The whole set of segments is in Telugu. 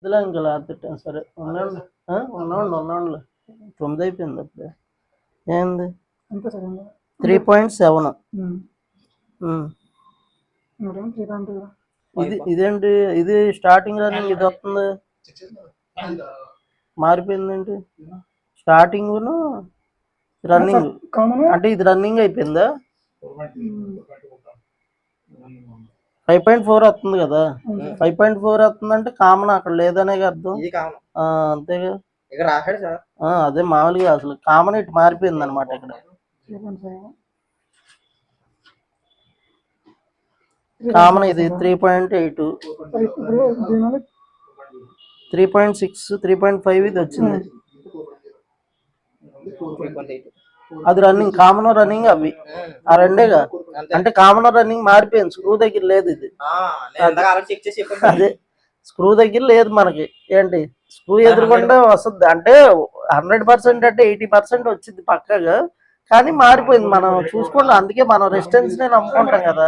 ఇందులో ఇంకా లేకపోతే సరే ఉండండి. ఉండండి 9 అయిపోయింది అప్పుడే. ఏంది 3.7. ఇదేంటి ఇది స్టార్టింగ్ రన్నింగ్ ఇది వస్తుంది మారిపోయిందేంటి స్టార్టింగ్ రన్నింగ్ అంటే ఇది రన్నింగ్ అయిపోయిందా 5.4 వస్తుంది కదా 5.4 వస్తుంది అంటే కామన్ అక్కడ లేదనే అర్థం అంతేగా అదే మామూలుగా అసలు కామన్ ఇటు మారిపోయింది అనమాట ఇక్కడ కామన్ ఇది 3.8 3.6 3.5 ఇది వచ్చింది అది రన్నింగ్ కామన్ రన్నింగ్ అవి ఆ రెండేగా అంటే కామన్ రన్నింగ్ మారిపోయింది స్క్రూ దగ్గర లేదు ఇది అదే స్క్రూ దగ్గర లేదు మనకి ఏంటి స్క్రూ ఎదురుకుండా వస్తుంది అంటే 100% అంటే 80% వచ్చింది పక్కగా కానీ మారిపోయింది మనం చూసుకోండి అందుకే మనం రెసిస్టెన్స్ నే నమ్ముకుంటాం కదా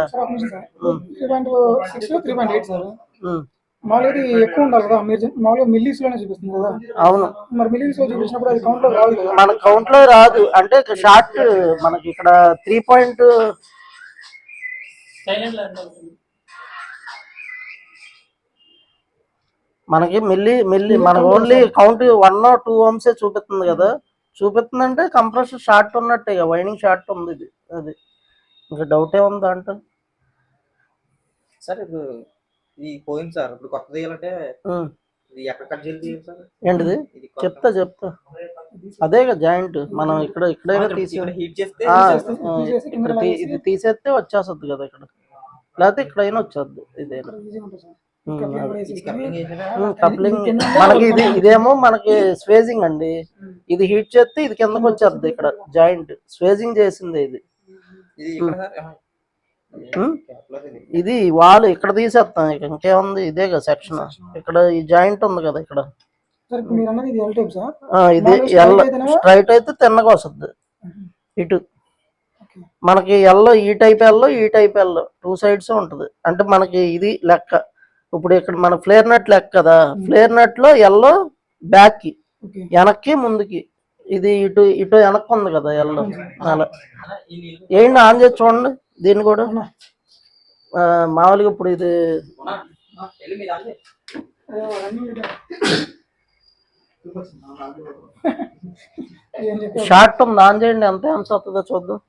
మామూలుగా ఎక్కువ ఉండాలి కదా మీరు మామూలుగా మిల్లీస్ లోనే చూపిస్తుంది కదా అవును మరి మిల్లీస్ లో చూపించినప్పుడు అది కౌంట్ లో రాదు కదా మన కౌంట్ లో రాదు అంటే షార్ట్ మనకి ఇక్కడ 3. మనకి మిల్లీ మన ఓన్లీ కౌంట్ 1 or 2 ohms చూపిస్తుంది కదా చూపిస్తుందంటే కంప్రెసర్ షార్ట్ ఉన్నట్టే వైండింగ్ షార్ట్ ఉంది ఇది అది ఇంకా డౌట్ ఏముంది అంటే సార్ ఇప్పుడు ఇది పోయింది సార్ ఇప్పుడు కొత్త తీయాలంటే ఇది ఎక్కడ కట్ చేయాలి సార్ ఏంటిది చెప్తా అదేగా జాయింట్ మనం ఇక్కడైనా తీసి హీట్ చేస్తే ఇది తీసేస్తే వచ్చేస్తుంది కదా ఇక్కడ లేకపోతే ఇక్కడైనా వచ్చేద్ది ఇదేనా కప్లింగ్ మనకి ఇదేమో మనకి స్వేజింగ్ అండి ఇది హీట్ చేస్తే ఇది కిందకి వచ్చేద్ది ఇక్కడ జాయింట్ స్వేజింగ్ చేసింది ఇది ఇది వాల్ ఇక్కడ తీసేస్తాం ఇంకేముంది ఇదేగా సెక్షన్ ఇక్కడ ఈ జాయింట్ ఉంది కదా ఇక్కడ ఇది స్ట్రైట్ అయితే తిన్నగా వస్తుంది ఇటు మనకి ఈ టైప్ ఎల్లో 2 sides ఉంటుంది అంటే మనకి ఇది లెక్క ఇప్పుడు ఇక్కడ మన ఫ్లేర్ నట్ లెక్క కదా ఫ్లేర్ నట్ లో ఎల్లో బ్యాక్ కి వెనక్కి ముందుకి ఇది ఇటు వెనక్కి ఉంది కదా ఎల్లో అలా ఏంటి ఆన్ చేసి చూడండి దీన్ని కూడా మామూలుగా ఇప్పుడు ఇది షార్ట్ ఉంది ఆన్ చేయండి ఎంత ఆన్స్ అవుతుందో చూద్దాం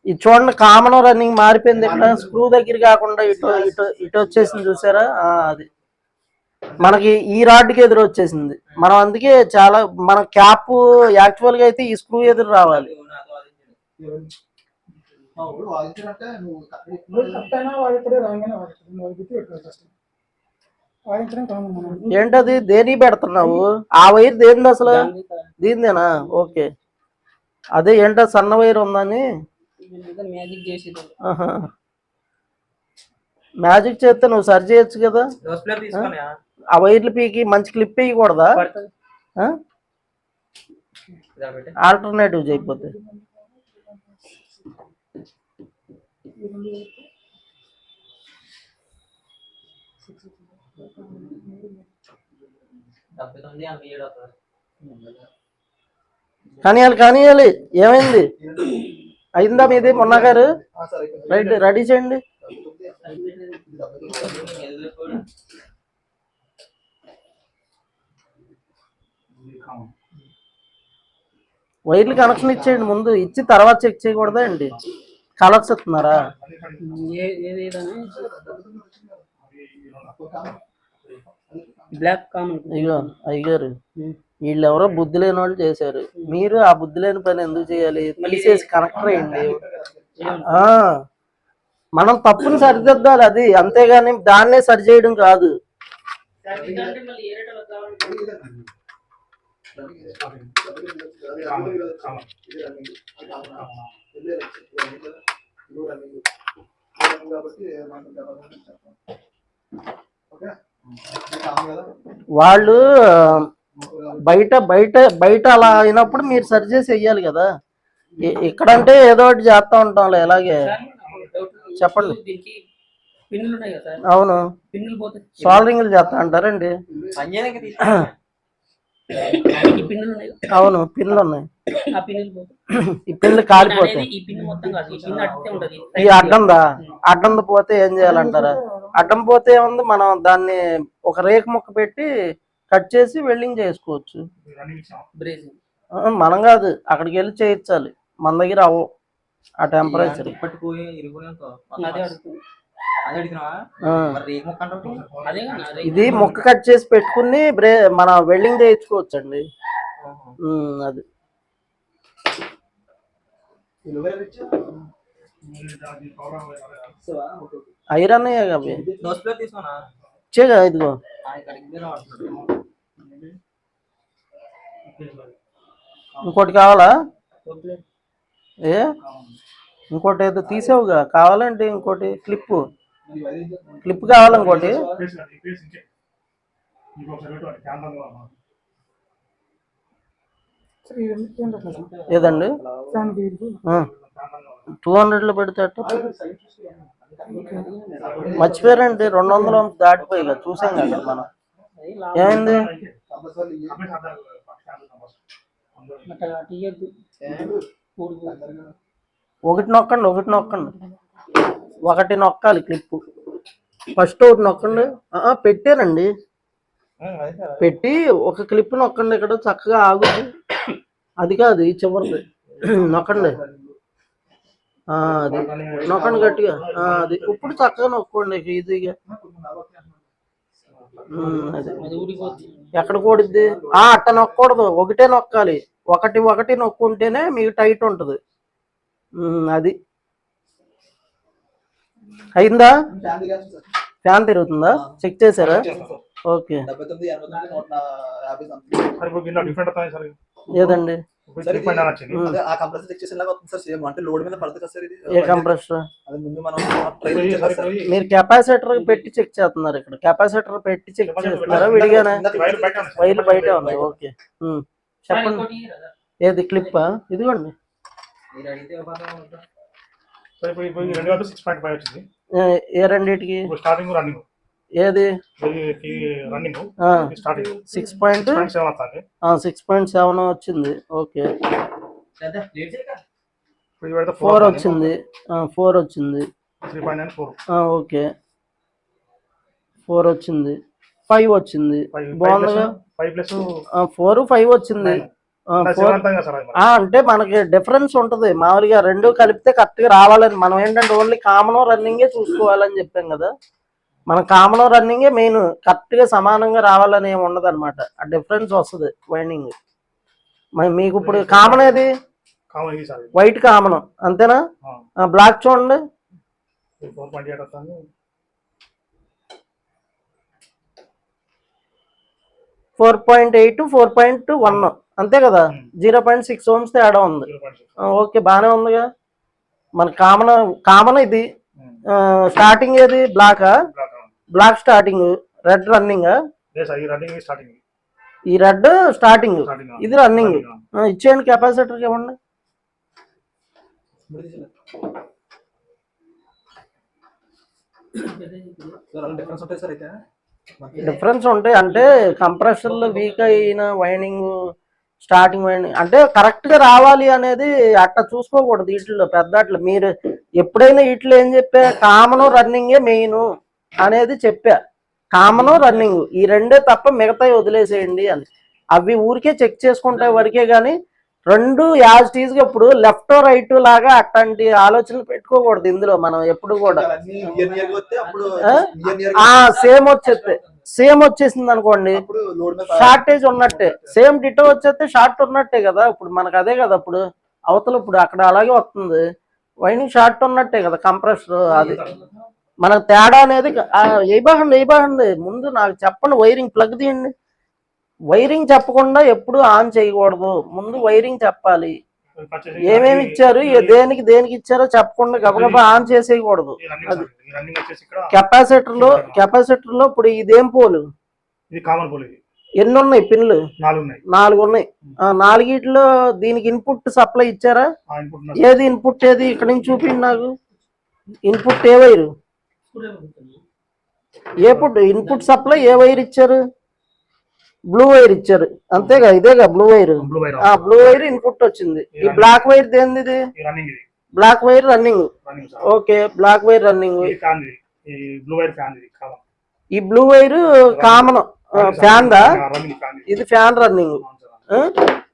ఇది చూడండి కామన్ రన్నింగ్ మారిపోయింది ఇక్కడ స్క్రూ దగ్గర కాకుండా ఇటు వచ్చేసింది చూసారా అది మనకి ఈ రాడ్కి ఎదురు వచ్చేసింది మనం అందుకే చాలా మన క్యాప్ యాక్చువల్ గా అయితే ఈ స్క్రూ ఎదురు రావాలి ఏంటది దేని పెడుతున్నావు ఆ వైర్ దేనిది అసలు దీనిదేనా ఓకే అదే ఏంటో సన్న వైర్ ఉందని మ్యాజిక్ చేస్తే నువ్వు సరి చేయొచ్చు కదా ఆ వైర్లు పీకి మంచి క్లిప్ వేయకూడదా ఆల్టర్నేటివ్ చేయకపోతే కానియాలి ఏమైంది అయిందా మీది మొన్న గారు రైట్ రెడీ చేయండి వైర్లు కనెక్షన్ ఇచ్చేయండి ముందు ఇచ్చి తర్వాత చెక్ చేయకూడదా అండి కలర్స్ ఇస్తున్నారా ఇగో అయ్యారు వీళ్ళు ఎవరో బుద్ధి లేని వాళ్ళు చేశారు మీరు ఆ బుద్ధి లేని పని ఎందుకు చేయాలి తీసేసి కనెక్టర్ అయ్యండి మనం తప్పుని సరిదిద్దాలి అది అంతేగాని దాన్నే సరి చేయడం కాదు వాళ్ళు బయట బయట బయట అలా అయినప్పుడు మీరు సరి చేసి వెయ్యాలి కదా. ఇక్కడంటే ఏదో ఒకటి చేస్తా ఉంటాంలే. ఇలాగే చెప్పండి. దీనికి పిన్నులు ఉన్నాయి కదా సార్, అవును, పిన్నులు పోతే సాల్రింగ్లు చేస్తా అంటారండి. పనిచేయడానికి తీసుకురా. ఈ పిన్నులు ఉన్నాయి కదా, అవును, పిన్నులు ఉన్నాయి. ఆ పిన్నులు పోతే ఈ పిన్నులు కాలిపోతాయి. ఈ పిన్ మొత్తం కాదు, ఈ పిన్ అట్టే ఉంటది. ఈ అడ్డంది పోతే ఏం చేయాలంటారా? అడ్డం పోతే ఏముంది, మనం దాన్ని ఒక రేకు ముక్క పెట్టి కట్ చేసి వెల్డింగ్ చేసుకోవచ్చు. బ్రేజింగ్ మనం కాదు, అక్కడికి వెళ్ళి చేయించాలి, మన దగ్గర అవ్వ ఆ టెంపరేచర్. పట్టుకుపోయి ఇరుగునే అదే అడుగుతుంది. అదే అడిగినావా? మరి రేగు ముక్క అంటావు. అదే కదా ఇది ముక్క కట్ చేసి పెట్టుకుని మన వెల్డింగ్ చేయించుకోవచ్చండి. అది ఐరన్ అవి తీసుకోనా ఇచ్చేగా. ఇదిగో ఇంకోటి కావాలా? ఏ ఇంకోటి ఏదో తీసావుగా, కావాలంటే ఇంకోటి క్లిప్ కావాలి. ఇంకోటి సార్ ఈ రెండు ఏం పెట్టలేదు సార్ ఏదండి? ఫ్యాన్కి వీటికి. 200లో పెడితే మర్చిపోయారండి. 200 దాటిపోయి చూసాం కదా మనం. ఏమైంది? ఒకటి నొక్కాలి క్లిప్. ఫస్ట్ ఒకటి నొక్కండి. పెట్టానండి, పెట్టి ఒక క్లిప్ నొక్కండి. ఇక్కడ చక్కగా ఆగుద్ది. అది కాదు, ఈ చివరిది నొక్కండి. అది నొక్కండి గట్టిగా. అది ఇప్పుడు చక్కగా నొక్కోండి ఈజీగా. అది ఎక్కడ కూడిద్ది? అట్ట నొక్కకూడదు, ఒకటే నొక్కాలి. ఒకటి నొక్కుంటేనే మీకు టైట్ ఉంటుంది. అది అయిందా? ఫ్యాన్ తిరుగుతుందా? చెక్ చేశారా? ఓకే. ఏదండి? ఏ కంప్రెసర్? మీరు కెపాసిటర్ పెట్టి చెక్ చేస్తున్నారు. ఇక్కడ కెపాసిటర్ పెట్టి చెక్ చేస్తున్నారా విడిగానే? వైర్లు బయటే ఉన్నాయి. ఓకే, చెప్పండి. ఏది క్లిప్పా? ఇదిగోండి. ఏ రెండింటికి? ఏది? 6.7 వచ్చింది. ఓకే, 4 వచ్చింది. 4 వచ్చింది. ఓకే, 4 వచ్చింది. 5 వచ్చింది. బాగుందిగా. 4 5 వచ్చింది. అంటే మనకి డిఫరెన్స్ ఉంటది. మామూలుగా రెండు కలిపితే కరెక్ట్ గా రావాలని మనం ఏంటంటే ఓన్లీ కామన్ రన్నింగే చూసుకోవాలని చెప్పాం కదా. మన కామన్ రన్నింగే మెయిన్, కరెక్ట్ గా సమానంగా రావాలని ఏమి ఉండదు అనమాట. ఆ డిఫరెన్స్ వస్తుంది వైండింగ్. మీకు ఇప్పుడు కామన్ ఏది? వైట్ కామన్ అంతేనా? బ్లాక్ చూడండి. 4.8 4.1 అంతే కదా. 0.6 ohms తేడా ఉంది. ఓకే, బాగానే ఉందిగా. మన కామన్ ఇది. స్టార్టింగ్ ఏది? Black starting, red running. ఈ రెడ్ స్టార్టింగ్, ఇది రన్నింగ్. ఇచ్చేయండి, కెపాసిటర్ ఇవ్వండి. డిఫరెన్స్ ఉంటాయి. అంటే కంప్రెషర్లు వీక్ అయిన వైండింగ్, స్టార్టింగ్ వైండింగ్ అంటే కరెక్ట్ గా రావాలి అనేది అట్లా చూసుకోకూడదు. వీటిల్లో పెద్ద మీరు ఎప్పుడైనా వీటిలో ఏం చెప్పా? కామన్ రన్నింగే మెయిన్ అనేది చెప్పా. కామన్ రన్నింగ్ ఈ రెండే తప్ప మిగతాయి వదిలేసేయండి అని. అవి ఊరికే చెక్ చేసుకుంటే వరకే గానీ రెండు యాజ్ టీజ్ గా ఇప్పుడు లెఫ్ట్ రైట్ లాగా అట్లాంటి ఆలోచనలు పెట్టుకోకూడదు ఇందులో. మనం ఎప్పుడు కూడా సేమ్ వచ్చేసింది అనుకోండి, షార్టేజ్ ఉన్నట్టే. సేమ్ డిటో వచ్చేస్తే షార్ట్ ఉన్నట్టే కదా. ఇప్పుడు మనకు అదే కదా. ఇప్పుడు అవతల ఇప్పుడు అక్కడ అలాగే వస్తుంది, వైండింగ్ షార్ట్ ఉన్నట్టే కదా కంప్రెసర్. అది మనకు తేడా అనేది. వేయబాగండి ముందు నాకు చెప్పండి. వైరింగ్ ప్లగ్ తీయండి. వైరింగ్ చెప్పకుండా ఎప్పుడు ఆన్ చేయకూడదు. ముందు వైరింగ్ చెప్పాలి. ఏమేమి ఇచ్చారు, దేనికి ఇచ్చారో చెప్పకుండా గబగబా ఆన్ చేసేయకూడదు. అది కెపాసిటర్ లో ఇప్పుడు ఇదేం పోలు? ఎన్ని ఉన్నాయి పిన్లు? 4 ఉన్నాయి. 4 దీనికి ఇన్పుట్ సప్లై ఇచ్చారా? ఏది ఇన్పుట్ ఏది? ఇక్కడ నుంచి చూపిండి నాకు. ఇన్పుట్ ఏ వైరు ఇన్పుట్ సప్లై ఏ వైర్ ఇచ్చారు? బ్లూ వైర్ ఇచ్చారు అంతేగా, ఇదేగా blue wire. Blue wire input వచ్చింది. ఈ బ్లాక్ వైర్ దేనిది? ఇది black wire running. Okay, black wire running. ఈ బ్లూ వైర్ కామన్ ఫ్యాన్ దా, ఇది ఫ్యాన్ రన్నింగ్.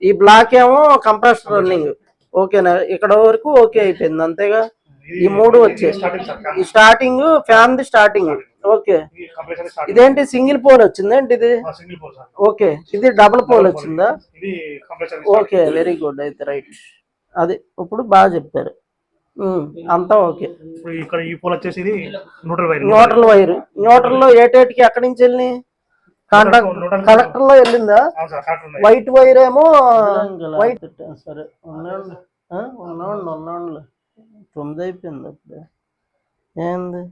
ఈ బ్లాక్ ఏమో కంప్రెసర్ రన్నింగ్. ఓకేనా, ఇక్కడ వరకు ఓకే అయిపోయింది అంతేగా. ఈ మూడు వచ్చాయి. ఈ starting fan the starting. Okay, ఇదేంటి సింగిల్ పోల్ వచ్చింది ఏంటి ఇది? ఓకే, ఇది డబుల్ పోల్ వచ్చిందా? Okay, very good. అయితే రైట్, అది ఇప్పుడు బాగా చెప్పారు. అంతా ఓకే. ఇక్కడ ఈ పోల్ వచ్చేసి ఇది న్యూట్రల్ వైర్. న్యూట్రల్ లో ఏటేటికి ఎక్కడి నుంచి వెళ్ళి కలెక్టర్ లో వెళ్ళిందా? వైట్ వైర్ ఏమో వైట్. సరే ఉన్నాండి, 9 అయిపోయింది అప్పుడు. ఏంది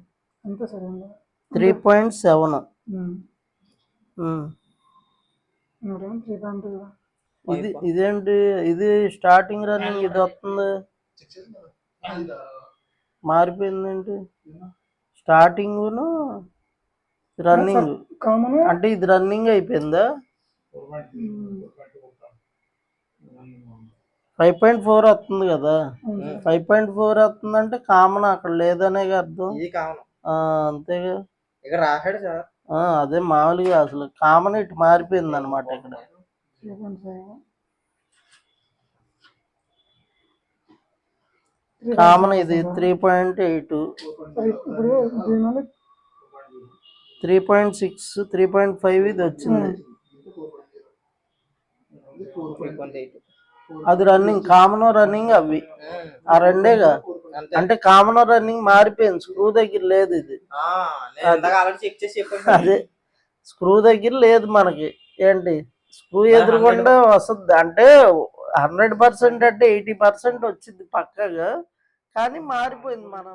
3.7. ఇదేంటి? ఇది స్టార్టింగ్ రన్నింగ్, ఇది వస్తుంది మారిపోయిందేంటి? స్టార్టింగ్ రన్నింగ్ అంటే ఇది రన్నింగ్ అయిపోయిందా? 5.4 వస్తుంది కదా. 5.4 వస్తుందంటే కామన్ అక్కడ లేదనే అర్థం. అంతేగా, ఇక్కడ రాశాడు సార్. అదే మామూలుగా అసలు కామన్ ఇటు మారిపోయింది అనమాట. ఇక్కడ కామన్ ఇది 3.8, 3.6, 3.5 ఇది వచ్చింది. అది రన్నింగ్, కామన్ రన్నింగ్ అవి ఆ రెండేగా. అంటే కామన్ రన్నింగ్ మారిపోయింది, స్క్రూ దగ్గర లేదు ఇది. అదే స్క్రూ దగ్గర లేదు మనకి. ఏంటి స్క్రూ ఎదురుకుండా వస్తుంది అంటే 100% అంటే 80% వచ్చింది పక్కగా, కానీ మారిపోయింది మనం